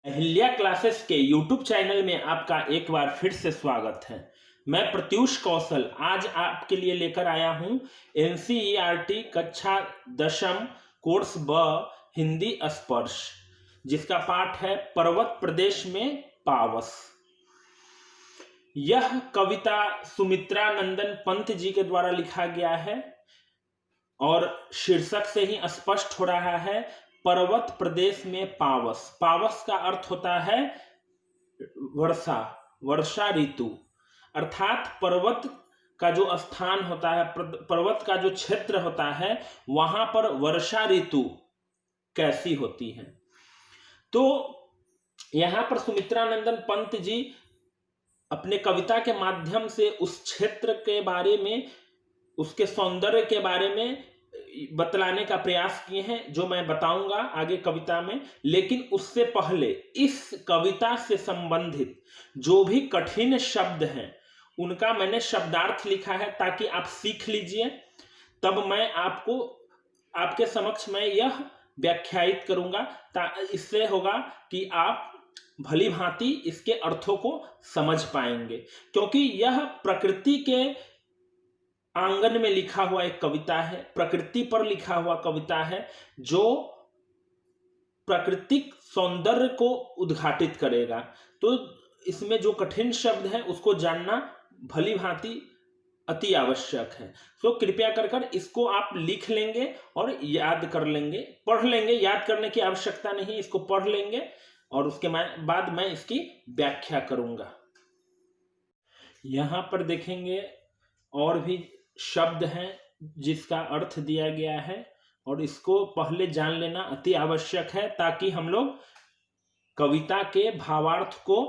Ahilya classes के YouTube channel में आपका एक बार फिर से स्वागत है। मैं प्रत्यूष कौशल आज आपके लिए लेकर आया हूं NCERT कक्षा 10 कोर्स ब हिंदी स्पर्श, जिसका पाठ है पर्वत प्रदेश में पावस। यह कविता सुमित्रा नंदन पंत जी के द्वारा लिखा गया है और शीर्षक से ही स्पष्ट हो रहा है पर्वत प्रदेश में पावस। पावस का अर्थ होता है वर्षा, वर्षा ऋतु, अर्थात पर्वत का जो स्थान होता है, पर्वत का जो क्षेत्र होता है, वहां पर वर्षा ऋतु कैसी होती है। तो यहां पर सुमित्रा नंदन पंत जी अपने कविता के माध्यम से उस क्षेत्र के बारे में, उसके सौंदर्य के बारे में बतलाने का प्रयास किए हैं, जो मैं बताऊंगा आगे कविता में। लेकिन उससे पहले इस कविता से संबंधित जो भी कठिन शब्द हैं उनका मैंने शब्दार्थ लिखा है ताकि आप सीख लीजिए। तब मैं आपके समक्ष मैं यह व्याख्यायित करूंगा। इससे होगा कि आप भली भांति इसके अर्थों को समझ पाएंगे, क्योंकि यह प्रकृति के आंगन में लिखा हुआ एक कविता है, प्रकृति पर लिखा हुआ कविता है, जो प्राकृतिक सौंदर्य को उद्घाटित करेगा। तो इसमें जो कठिन शब्द है उसको जानना भली भांति अति आवश्यक है। तो कृपया कर इसको आप लिख लेंगे और याद कर लेंगे, पढ़ लेंगे। याद करने की आवश्यकता नहीं, इसको पढ़ लेंगे और उसके बाद मैं इसकी व्याख्या करूंगा। यहां पर देखेंगे और भी शब्द हैं जिसका अर्थ दिया गया है, और इसको पहले जान लेना अति आवश्यक है ताकि हम लोग कविता के भावार्थ को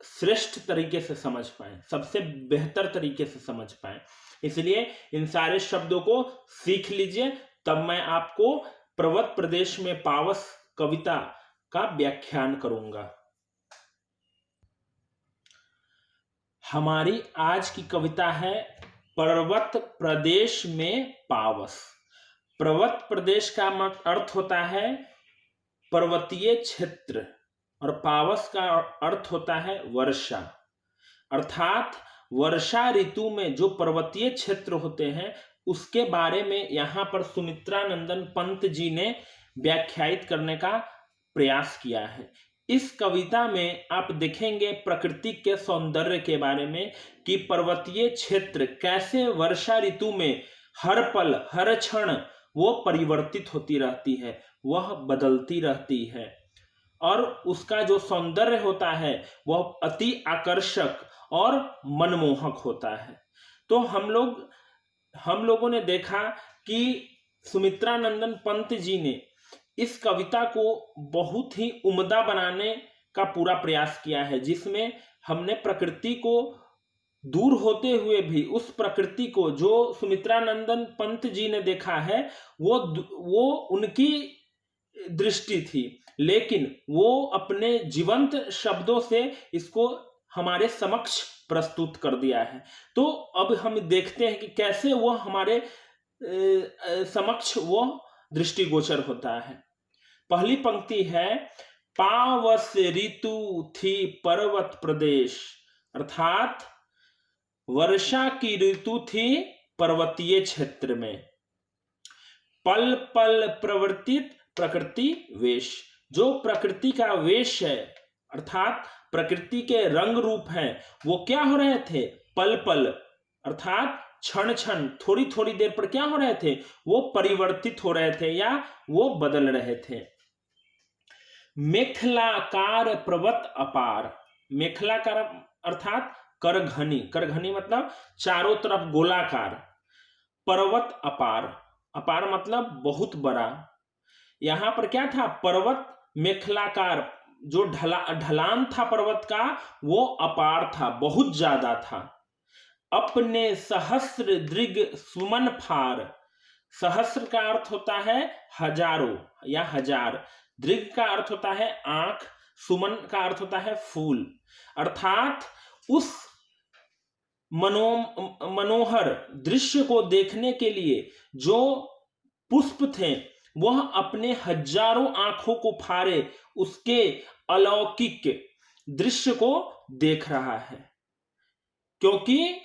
श्रेष्ठ तरीके से समझ पाएं, सबसे बेहतर तरीके से समझ पाएं। इसलिए इन सारे शब्दों को सीख लीजिए, तब मैं आपको पर्वत प्रदेश में पावस कविता का व्याख्यान करूंगा। हमारी आज की कविता है पर्वत प्रदेश में पावस। पर्वत प्रदेश का अर्थ होता है पर्वतीय क्षेत्र और पावस का अर्थ होता है वर्षा। अर्थात वर्षा ऋतु में जो पर्वतीय क्षेत्र होते हैं उसके बारे में यहाँ पर सुमित्रा नंदन पंत जी ने व्याख्यायित करने का प्रयास किया है। इस कविता में आप देखेंगे प्रकृति के सौंदर्य के बारे में कि पर्वतीय क्षेत्र कैसे वर्षा ऋतु में हर पल हर क्षण वो परिवर्तित होती रहती है, वह बदलती रहती है, और उसका जो सौंदर्य होता है वह अति आकर्षक और मनमोहक होता है। तो हम लोगों ने देखा कि सुमित्रा नंदन पंत जी ने इस कविता को बहुत ही उम्दा बनाने का पूरा प्रयास किया है, जिसमें हमने प्रकृति को दूर होते हुए भी उस प्रकृति को जो सुमित्रा नंदन पंत जी ने देखा है वो उनकी दृष्टि थी, लेकिन वो अपने जीवंत शब्दों से इसको हमारे समक्ष प्रस्तुत कर दिया है। तो अब हम देखते हैं कि कैसे वो हमारे समक्ष वो दृष्टिगोचर होता है। पहली पंक्ति है पावस ऋतु थी पर्वत प्रदेश, अर्थात वर्षा की ऋतु थी पर्वतीय क्षेत्र में। पल पल प्रवर्तित प्रकृति वेश, जो प्रकृति का वेश है अर्थात प्रकृति के रंग रूप हैं, वो क्या हो रहे थे? पल पल अर्थात क्षण क्षण, थोड़ी थोड़ी देर पर क्या हो रहे थे? वो परिवर्तित हो रहे थे या वो बदल रहे थे। मेखलाकार पर्वत अपार, मेखलाकार अर्थात करघनी, करघनी मतलब चारों तरफ गोलाकार, पर्वत अपार, अपार मतलब बहुत बड़ा। यहां पर क्या था? पर्वत मेखलाकार, जो ढलान था पर्वत का वो अपार था, बहुत ज्यादा था। अपने सहस्र दृग सुमन फार, सहस्र का अर्थ होता है हजारों या हजार, दृग का अर्थ होता है आंख, सुमन का अर्थ होता है फूल, अर्थात उस मनोहर दृश्य को देखने के लिए जो पुष्प थे वह अपने हजारों आंखों को फाड़े उसके अलौकिक दृश्य को देख रहा है, क्योंकि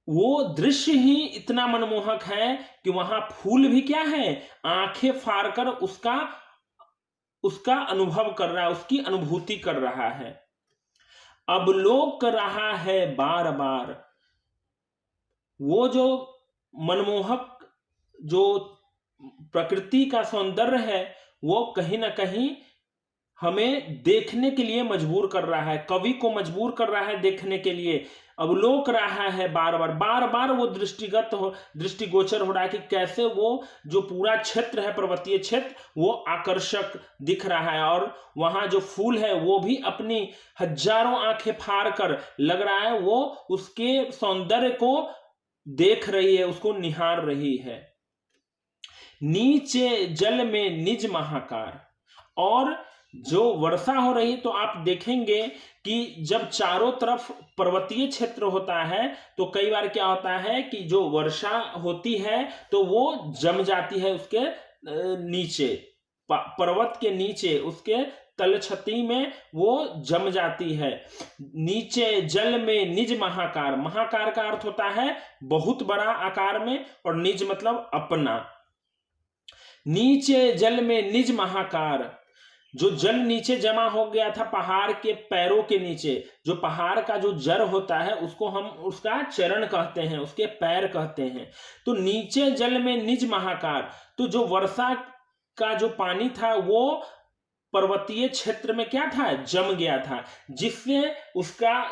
वो दृश्य ही इतना मनमोहक है कि वहां फूल भी क्या है, आंखें फाड़ कर उसका अनुभव कर रहा है, उसकी अनुभूति कर रहा है। अवलोक कर रहा है बार बार। वो जो मनमोहक जो प्रकृति का सौंदर्य है वो कहीं ना कहीं हमें देखने के लिए मजबूर कर रहा है, कवि को मजबूर कर रहा है देखने के लिए। अवलोक रहा है बार बार वो दृष्टिगोचर हो रहा है कि कैसे वो जो पूरा क्षेत्र है, पर्वतीय क्षेत्र, वो आकर्षक दिख रहा है, और वहां जो फूल है वो भी अपनी हजारों आंखें फाड़ कर लग रहा है वो उसके सौंदर्य को देख रही है, उसको निहार रही है। नीचे जल में निज महाकार। और जो वर्षा हो रही है तो आप देखेंगे कि जब चारों तरफ पर्वतीय क्षेत्र होता है तो कई बार क्या होता है कि जो वर्षा होती है तो वो जम जाती है उसके नीचे, पर्वत के नीचे, उसके तलछटी में वो जम जाती है। नीचे जल में निज महाकार। महाकार का अर्थ होता है बहुत बड़ा आकार में, और निज मतलब अपना। नीचे जल में निज महाकार। जो जल नीचे जमा हो गया था पहाड़ के पैरों के नीचे, जो पहाड़ का जो जड़ होता है उसको हम उसका चरण कहते हैं, उसके पैर कहते हैं। तो नीचे जल में निज महाकार। तो जो वर्षा का जो पानी था वो पर्वतीय क्षेत्र में क्या था, जम गया था, जिससे उसका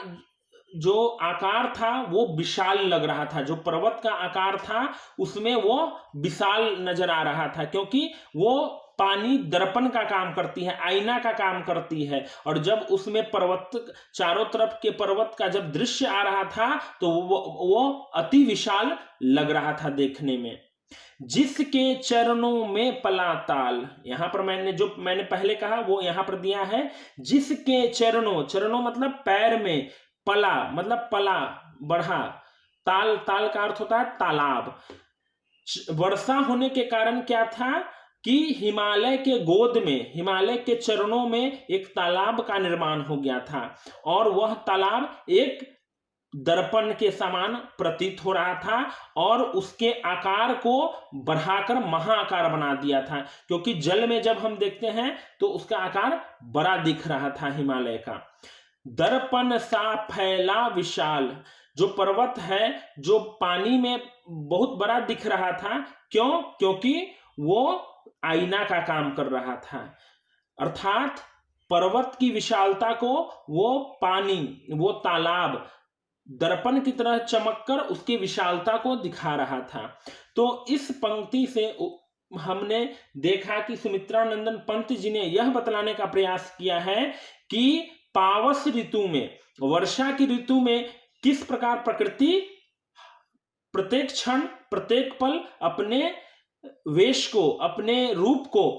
जो आकार था वो विशाल लग रहा था। जो पर्वत का आकार था उसमें वो विशाल नजर आ रहा था, क्योंकि वो पानी दर्पण का काम करती है, आईना का काम करती है। और जब उसमें पर्वत, चारों तरफ के पर्वत का जब दृश्य आ रहा था तो वो अति विशाल लग रहा था देखने में। जिसके चरणों में पला ताल। यहां पर मैंने पहले कहा वो यहां पर दिया है, जिसके चरणों मतलब पैर में, पला मतलब पला बढ़ा, ताल का अर्थ होता है तालाब। वर्षा होने के कारण क्या था कि हिमालय के गोद में, हिमालय के चरणों में एक तालाब का निर्माण हो गया था, और वह तालाब एक दर्पण के समान प्रतीत हो रहा था, और उसके आकार को बढ़ाकर महाआकार बना दिया था। क्योंकि जल में जब हम देखते हैं तो उसका आकार बड़ा दिख रहा था हिमालय का। दर्पण सा फैला विशाल। जो पर्वत है जो पानी में बहुत बड़ा दिख रहा था, क्यों? क्योंकि वो आईना का काम कर रहा था, अर्थात पर्वत की विशालता को वो पानी, वो तालाब दर्पण की तरह चमककर उसकी विशालता को दिखा रहा था। तो इस पंक्ति से हमने देखा कि सुमित्रानंदन पंत जी ने यह बतलाने का प्रयास किया है कि पावस ऋतु में, वर्षा की ऋतु में किस प्रकार प्रकृति प्रत्येक क्षण प्रत्येक पल अपने वेश को, अपने रूप को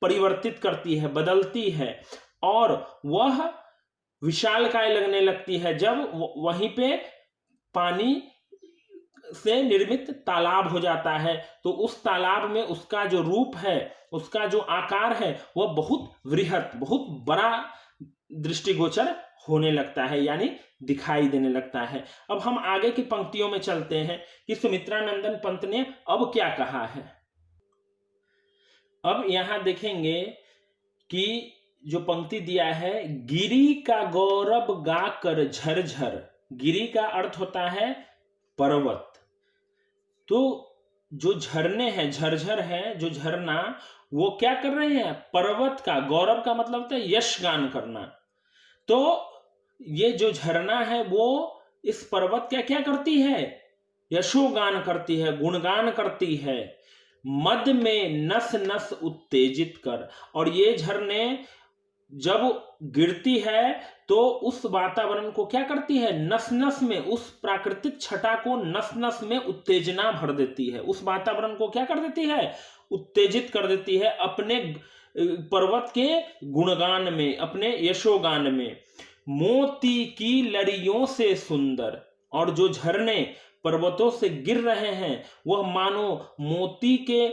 परिवर्तित करती है, बदलती है, और वह विशालकाय लगने लगती है जब वहीं पे पानी से निर्मित तालाब हो जाता है। तो उस तालाब में उसका जो रूप है, उसका जो आकार है, वह बहुत वृहत, बहुत बड़ा दृष्टिगोचर होने लगता है, यानी दिखाई देने लगता है। अब हम आगे की पंक्तियों में चलते हैं कि सुमित्रानंदन पंत ने अब क्या कहा है। अब यहां देखेंगे कि जो पंक्ति दिया है, गिरी का गौरव गाकर झरझर। गिरी का अर्थ होता है पर्वत। तो जो झरने हैं, झरझर है जो झरना, वो क्या कर रहे हैं, पर्वत का गौरव का मतलब होता है यश गान करना। तो ये जो झरना है वो इस पर्वत का क्या करती है, यशोगान करती है, गुणगान करती है, मद में नस नस उत्तेजित कर। और ये झरने जब गिरती है तो उस वातावरण को क्या करती है, नस नस में, उस प्राकृतिक छटा को नस नस में उत्तेजना भर देती है, उस वातावरण को क्या कर देती है, उत्तेजित कर देती है अपने पर्वत के गुणगान में, अपने यशोगान में। मोती की लड़ियों से सुंदर। और जो झरने पर्वतों से गिर रहे हैं वह मानो मोती के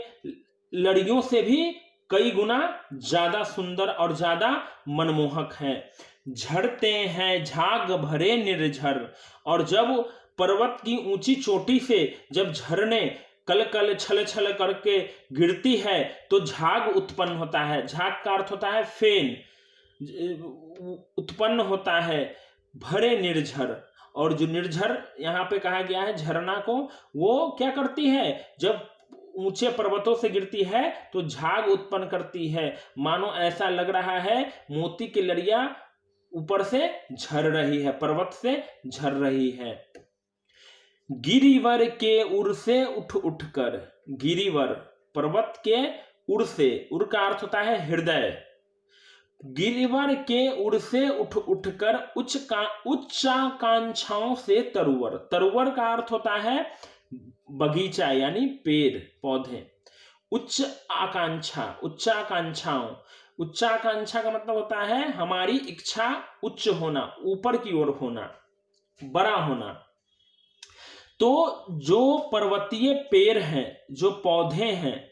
लड़ियों से भी कई गुना ज्यादा सुंदर और ज्यादा मनमोहक है। झरते हैं झाग भरे निर्झर, और जब पर्वत की ऊंची चोटी से जब झरने कल कल छल छल करके गिरती है तो झाग उत्पन्न होता है। झाग का अर्थ होता है फेन, उत्पन्न होता है। भरे निर्झर, और जो निर्झर यहाँ पे कहा गया है झरना को, वो क्या करती है, जब ऊंचे पर्वतों से गिरती है तो झाग उत्पन्न करती है। मानो ऐसा लग रहा है मोती की लड़ियां ऊपर से झर रही है, पर्वत से झर रही है। गिरिवर के उर से उठ उठकर, गिरिवर पर्वत के उर से, उर का अर्थ होता है हृदय। गिरिवर के उर से उठ उठकर उच्चाकांक्षाओं से तरुवर, तरुवर का अर्थ होता है बगीचा यानी पेड़ पौधे। उच्च आकांक्षा, उच्चाकांक्षाओं, उच्चाकांक्षा का मतलब होता है हमारी इच्छा उच्च होना, ऊपर की ओर होना, बड़ा होना। तो जो पर्वतीय पेड़ हैं, जो पौधे हैं,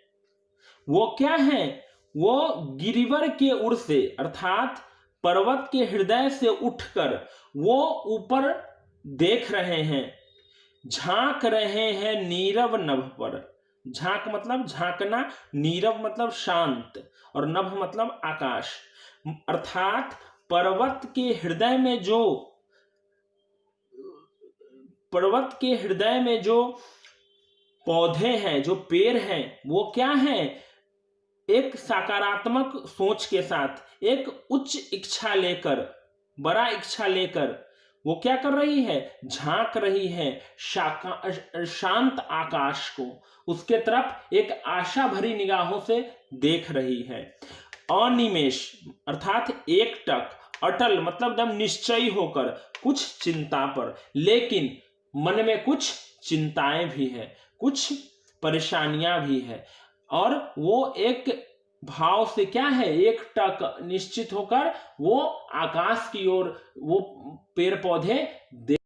वो क्या हैं, वो गिरिवर के उर से अर्थात पर्वत के हृदय से उठकर वो ऊपर देख रहे हैं, झांक रहे हैं नीरव नभ पर। झांक मतलब झांकना, नीरव मतलब शांत, और नभ मतलब आकाश। अर्थात पर्वत के हृदय में जो, पर्वत के हृदय में जो पौधे हैं, जो पेड़ हैं, वो क्या हैं, एक सकारात्मक सोच के साथ, एक उच्च इच्छा लेकर, बड़ा इच्छा लेकर वो क्या कर रही है, झांक रही है शांत आकाश को, उसके तरफ एक आशा भरी निगाहों से देख रही है। अनिमेष अर्थात एकटक, अटल मतलब एकदम निश्चयी होकर, कुछ चिंता पर, लेकिन मन में कुछ चिंताएं भी है, कुछ परेशानियां भी है, और वो एक भाव से क्या है, एक टक निश्चित होकर वो आकाश की ओर वो पेड़ पौधे देख।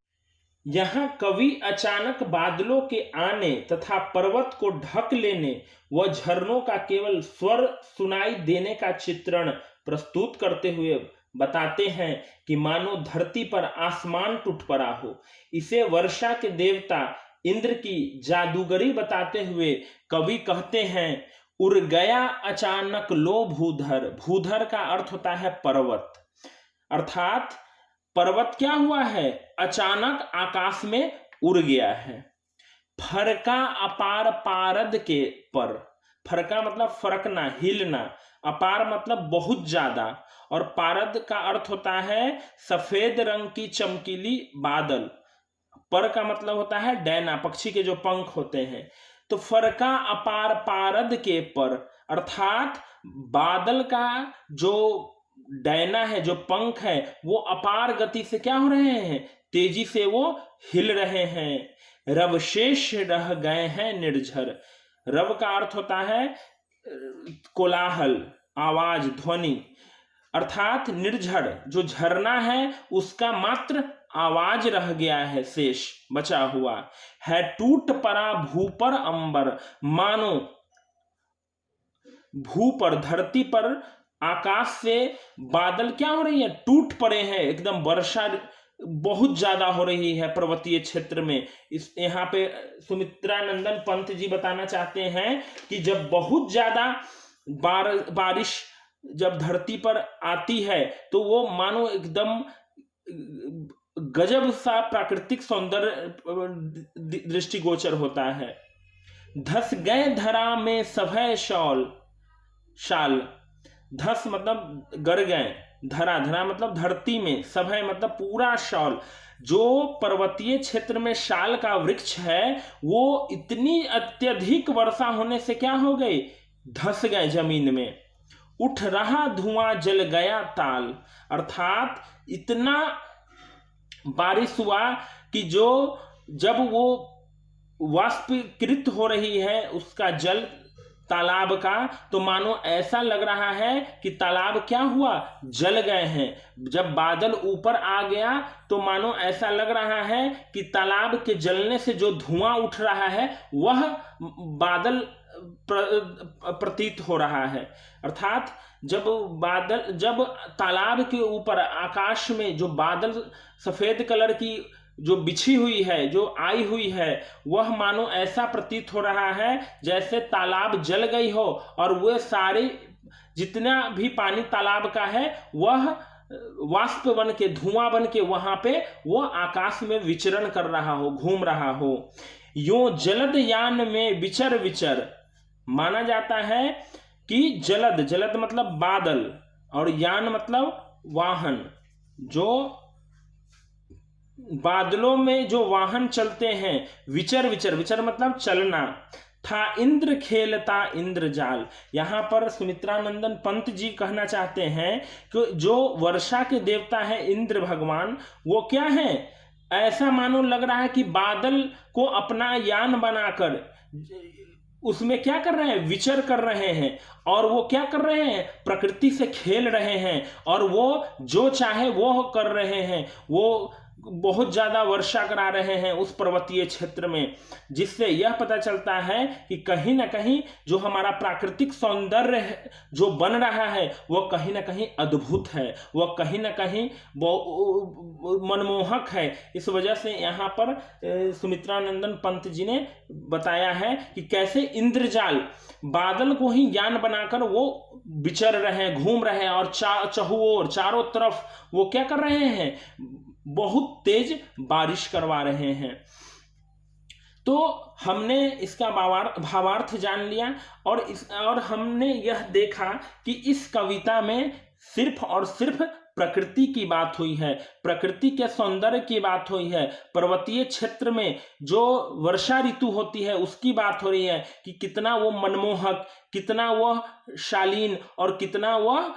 यहाँ कवि अचानक बादलों के आने तथा पर्वत को ढक लेने व झरनों का केवल स्वर सुनाई देने का चित्रण प्रस्तुत करते हुए बताते हैं कि मानो धरती पर आसमान टूट पड़ा हो। इसे वर्षा के देवता इंद्र की जादूगरी बताते हुए कवि कहते हैं, उड़ गया अचानक लो भूधर। भूधर का अर्थ होता है पर्वत, अर्थात पर्वत क्या हुआ है, अचानक आकाश में उड़ गया है। फरका अपार पारद के पर, फरका मतलब फरकना, हिलना, अपार मतलब बहुत ज्यादा, और पारद का अर्थ होता है सफेद रंग की चमकीली बादल। पर का मतलब होता है डैना, पक्षी के जो पंख होते हैं। तो फरका अपार पारद के पर, अर्थात बादल का जो डैना है, जो पंख है, वो अपार गति से क्या हो रहे हैं, तेजी से वो हिल रहे हैं। रव शेष रह गए हैं निर्झर। रव का अर्थ होता है कोलाहल, आवाज, ध्वनि, अर्थात निर्झर जो झरना है उसका मात्र आवाज रह गया है, शेष बचा हुआ है। टूट पड़ा भू पर अंबर, मानो भू पर, धरती पर, आकाश से बादल क्या हो रही है, टूट पड़े हैं, एकदम वर्षा बहुत ज्यादा हो रही है पर्वतीय क्षेत्र में। इस यहाँ पे सुमित्रा नंदन पंत जी बताना चाहते हैं कि जब बहुत ज्यादा बारिश जब धरती पर आती है तो वो मानो एकदम गजब सा प्राकृतिक सौंदर्य दृष्टिगोचर होता है। धस गए धरा में सभय शाल, धस मतलब गर गए, धरा, धरा मतलब धरती में, सभय मतलब पूरा शॉल। जो पर्वतीय क्षेत्र में शाल का वृक्ष है वो इतनी अत्यधिक वर्षा होने से क्या हो गई, धस गए जमीन में। उठ रहा धुआं जल गया ताल, अर्थात इतना बारिश हुआ कि जो जब वो वाष्पीकृत हो रही है उसका जल तालाब का, तो मानो ऐसा लग रहा है कि तालाब क्या हुआ, जल गए हैं। जब बादल ऊपर आ गया तो मानो ऐसा लग रहा है कि तालाब के जलने से जो धुआं उठ रहा है वह बादल प्रतीत हो रहा है। अर्थात जब तालाब के ऊपर आकाश में जो बादल सफेद कलर की जो बिछी हुई है, जो आई हुई है, वह मानो ऐसा प्रतीत हो रहा है जैसे तालाब जल गई हो और वह सारे जितना भी पानी तालाब का है वह वाष्प बन के, धुआं बन के वहां पे वो आकाश में विचरण कर रहा हो, घूम रहा हो। यूं जलद यान में विचर विचर, माना जाता है कि जलद मतलब बादल और यान मतलब वाहन, जो बादलों में जो वाहन चलते हैं, विचर मतलब चलना, था इंद्र खेलता इंद्रजाल। यहां पर सुमित्रानंदन पंत जी कहना चाहते हैं कि जो वर्षा के देवता है इंद्र भगवान, वो क्या है, ऐसा मानो लग रहा है कि बादल को अपना यान बनाकर उसमें क्या कर रहे हैं, विचर कर रहे हैं, और वो क्या कर रहे हैं, प्रकृति से खेल रहे हैं, और वो जो चाहे वो कर रहे हैं, वो बहुत ज्यादा वर्षा करा रहे हैं उस पर्वतीय क्षेत्र में, जिससे यह पता चलता है कि कहीं ना कहीं जो हमारा प्राकृतिक सौंदर्य जो बन रहा है वह कहीं ना कहीं अद्भुत है, वह कहीं ना कहीं मनमोहक है। इस वजह से यहाँ पर सुमित्रानंदन पंत जी ने बताया है कि कैसे इंद्रजाल बादल को ही ज्ञान बनाकर वो विचर रहे हैं, घूम रहे हैं, और चहुओर चारों तरफ वो क्या कर रहे हैं, बहुत तेज बारिश करवा रहे हैं। तो हमने इसका भावार्थ जान लिया, और हमने यह देखा कि इस कविता में सिर्फ और सिर्फ प्रकृति की बात हुई है, प्रकृति के सौंदर्य की बात हुई है, पर्वतीय क्षेत्र में जो वर्षा ऋतु होती है उसकी बात हो रही है कि कितना वो मनमोहक, कितना वह शालीन और कितना वह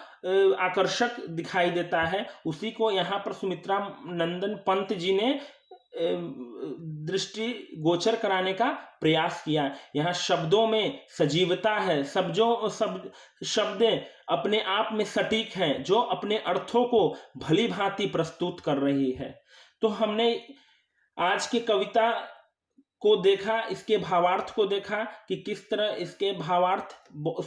आकर्षक दिखाई देता है। उसी को यहाँ पर सुमित्रानंदन पंत जी ने दृष्टि गोचर कराने का प्रयास किया। यहाँ शब्दों में सजीवता है, सब शब्द अपने आप में सटीक हैं, जो अपने अर्थों को भली भांति प्रस्तुत कर रही है। तो हमने आज की कविता को देखा, इसके भावार्थ को देखा कि किस तरह इसके भावार्थ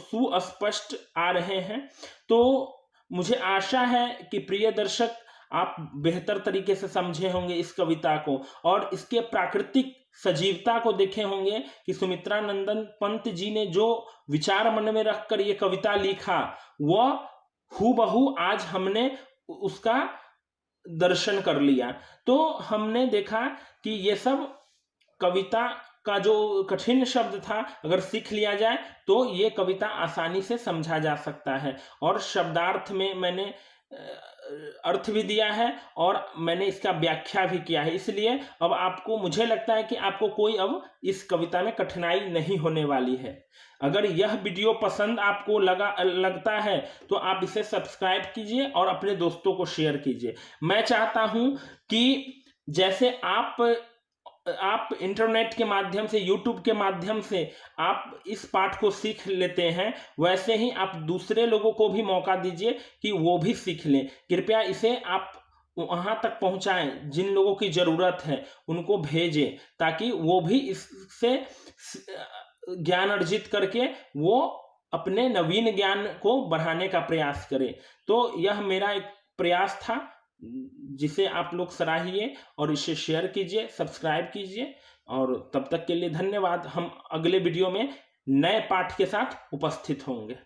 सुस्पष्ट आ रहे हैं। तो मुझे आशा है कि प्रिय दर्शक आप बेहतर तरीके से समझे होंगे इस कविता को, और इसके प्राकृतिक सजीवता को देखे होंगे कि सुमित्रानंदन पंत जी ने जो विचार मन में रखकर ये कविता लिखा, वह हूबहू आज हमने उसका दर्शन कर लिया। तो हमने देखा कि ये सब कविता का जो कठिन शब्द था, अगर सीख लिया जाए तो ये कविता आसानी से समझा जा सकता है, और शब्दार्थ में मैंने अर्थ भी दिया है और मैंने इसका व्याख्या भी किया है। इसलिए अब आपको, मुझे लगता है कि आपको कोई अब इस कविता में कठिनाई नहीं होने वाली है। अगर यह वीडियो पसंद आपको लगता है तो आप इसे सब्सक्राइब कीजिए और अपने दोस्तों को शेयर कीजिए। मैं चाहता हूं कि जैसे आप इंटरनेट के माध्यम से, यूट्यूब के माध्यम से आप इस पाठ को सीख लेते हैं, वैसे ही आप दूसरे लोगों को भी मौका दीजिए कि वो भी सीख लें। कृपया इसे आप वहां तक पहुंचाएं, जिन लोगों की जरूरत है उनको भेजें, ताकि वो भी इससे ज्ञान अर्जित करके वो अपने नवीन ज्ञान को बढ़ाने का प्रयास करें। तो यह मेरा एक प्रयास था, जिसे आप लोग सराहिए और इसे शेयर कीजिए, सब्सक्राइब कीजिए, और तब तक के लिए धन्यवाद। हम अगले वीडियो में नए पाठ के साथ उपस्थित होंगे।